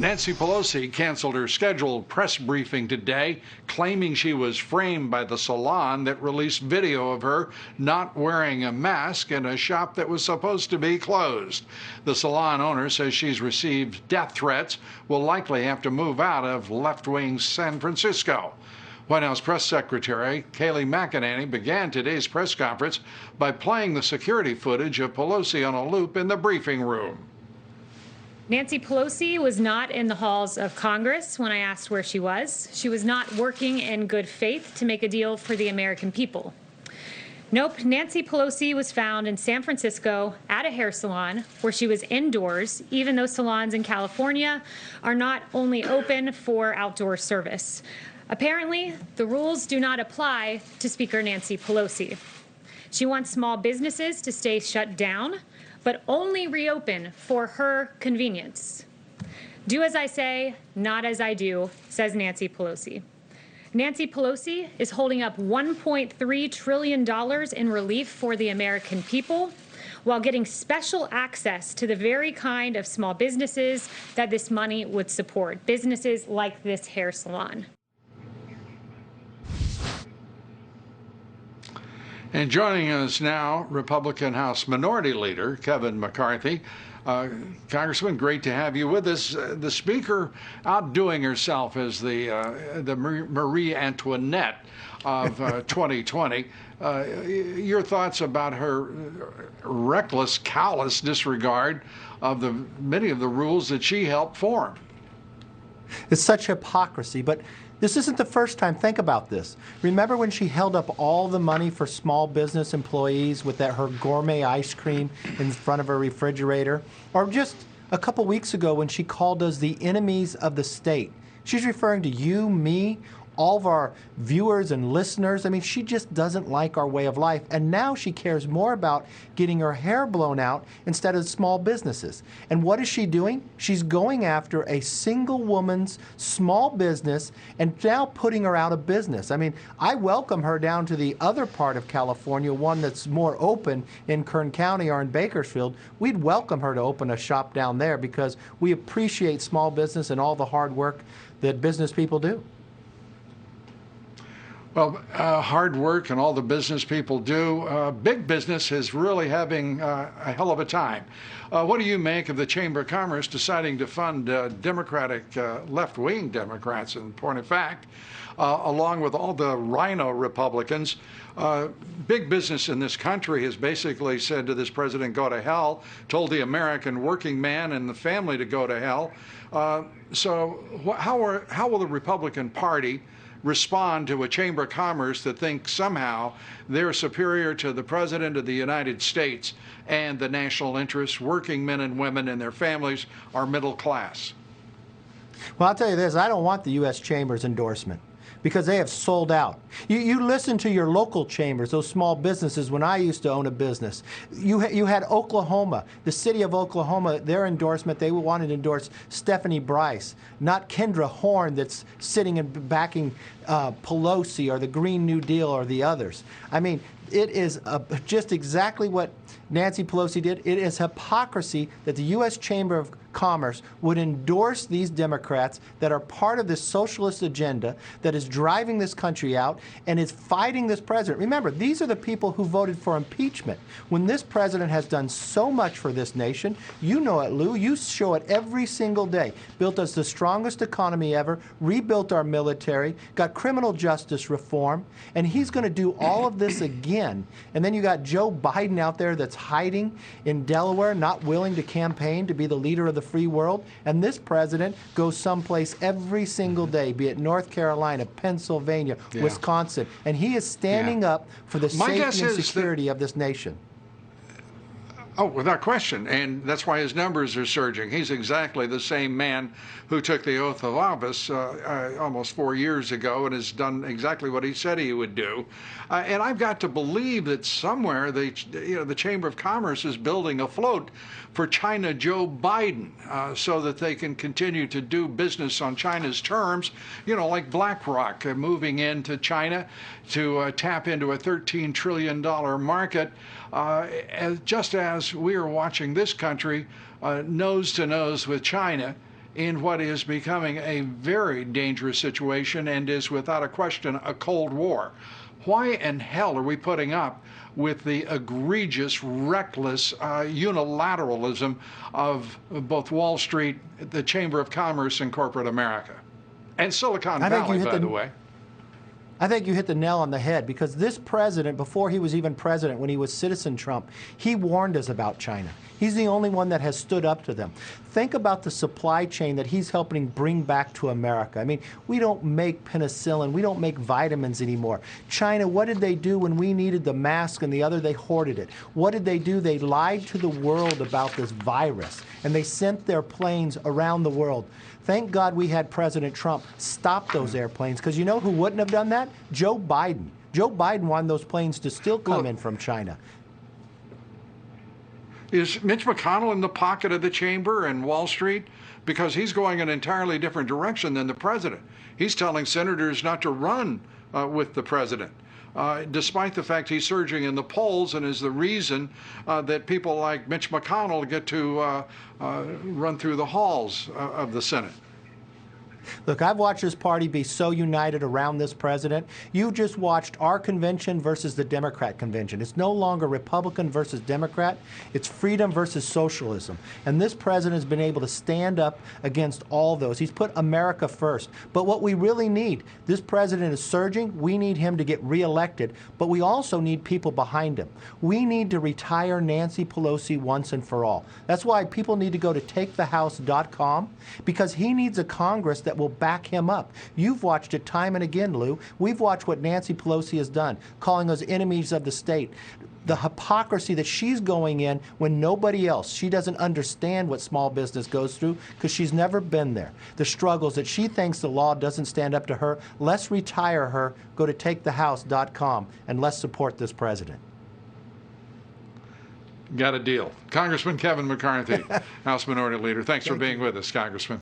Nancy Pelosi canceled her scheduled press briefing today, claiming she was framed by the salon that released video of her not wearing a mask in a shop that was supposed to be closed. The salon owner says she's received death threats, will likely have to move out of left-wing San Francisco. White House Press Secretary Kayleigh McEnany began today's press conference by playing the security footage of Pelosi on a loop in the briefing room. Nancy Pelosi was not in the halls of Congress when I asked where she was. She was not working in good faith to make a deal for the American people. Nope, Nancy Pelosi was found in San Francisco at a hair salon where she was indoors, even though salons in California are not only open for outdoor service. Apparently, the rules do not apply to Speaker Nancy Pelosi. She wants small businesses to stay shut down, but only reopen for her convenience. Do as I say, not as I do, says Nancy Pelosi. Nancy Pelosi is holding up $1.3 trillion in relief for the American people while getting special access to the very kind of small businesses that this money would support, businesses like this hair salon. And joining us now, Republican House Minority Leader Kevin McCarthy. Congressman, great to have you with us. The Speaker outdoing herself as the Marie Antoinette of 2020. Your thoughts about her reckless, callous disregard of many of the rules that she helped form? It's such hypocrisy, but this isn't the first time. Think about this. Remember when she held up all the money for small business employees with her gourmet ice cream in front of her refrigerator? Or just a couple weeks ago when she called us the enemies of the state. She's referring to you, me, all of our viewers and listeners. I mean, she just doesn't like our way of life. And now she cares more about getting her hair blown out instead of small businesses. And what is she doing? She's going after a single woman's small business and now putting her out of business. I mean, I welcome her down to the other part of California, one that's more open in Kern County or in Bakersfield. We'd welcome her to open a shop down there because we appreciate small business and all the hard work that business people do. Well, hard work and all the business people do. Big business is really having a hell of a time. What do you make of the Chamber of Commerce deciding to fund Democratic, left-wing Democrats, in point of fact, along with all the rhino Republicans? Big business in this country has basically said to this president, go to hell, told the American working man and the family to go to hell. So how will the Republican Party respond to a Chamber of Commerce that thinks somehow they're superior to the President of the United States and the national interests, working men and women and their families are middle class? Well, I'll tell you this, I don't want the U.S. Chamber's endorsement because they have sold out. You listen to your local chambers, those small businesses. When I used to own a business, you had Oklahoma, the city of Oklahoma, their endorsement, they wanted to endorse Stephanie Bryce, not Kendra Horn that's sitting and backing Pelosi or the Green New Deal or the others. I mean, it is just exactly what Nancy Pelosi did. It is hypocrisy that the U.S. Chamber of Commerce would endorse these Democrats that are part of this socialist agenda that is driving this country out and is fighting this president. Remember, these are the people who voted for impeachment. When this president has done so much for this nation, you know it, Lou, you show it every single day. Built us the strongest economy ever, rebuilt our military, got criminal justice reform, and he's going to do all of this again. And then you got Joe Biden out there that's hiding in Delaware, not willing to campaign to be the leader of the free world, and this president goes someplace every single day, be it North Carolina, Pennsylvania, Wisconsin, and he is standing up for the safety and security of this nation. Oh, without question, and that's why his numbers are surging. He's exactly the same man who took the oath of office almost 4 years ago and has done exactly what he said he would do. And I've got to believe that somewhere the Chamber of Commerce is building a float for China Joe Biden so that they can continue to do business on China's terms, like BlackRock moving into China to tap into a $13 trillion market, just as we are watching this country nose to nose with China in what is becoming a very dangerous situation and is without a question a Cold War. Why in hell are we putting up with the egregious, reckless unilateralism of both Wall Street, the Chamber of Commerce, and corporate America? And Silicon Valley, by the way. I think you hit the nail on the head, because this president, before he was even president, when he was Citizen Trump, he warned us about China. He's the only one that has stood up to them. Think about the supply chain that he's helping bring back to America. I mean, we don't make penicillin, we don't make vitamins anymore. China, what did they do when we needed the mask and the other? They hoarded it. What did they do? They lied to the world about this virus, and they sent their planes around the world. Thank God we had President Trump stop those airplanes, because you know who wouldn't have done that? Joe Biden. Joe Biden wanted those planes to still come in from China. Is Mitch McConnell in the pocket of the chamber and Wall Street? Because he's going an entirely different direction than the president. He's telling senators not to run with the president, despite the fact he's surging in the polls and is the reason that people like Mitch McConnell get to run through the halls of the Senate. Look, I've watched this party be so united around this president. You just watched our convention versus the Democrat convention. It's no longer Republican versus Democrat. It's freedom versus socialism. And this president has been able to stand up against all those. He's put America first. But what we really need, this president is surging. We need him to get reelected. But we also need people behind him. We need to retire Nancy Pelosi once and for all. That's why people need to go to takethehouse.com, because he needs a Congress that will back him up. You've watched it time and again, Lou. We've watched what Nancy Pelosi has done, calling us enemies of the state. The hypocrisy that she's going in when nobody else, she doesn't understand what small business goes through because she's never been there. The struggles that she thinks the law doesn't stand up to her. Let's retire her. Go to takethehouse.com and let's support this president. Got a deal. Congressman Kevin McCarthy, House Minority Leader. Thanks for being with us, Congressman.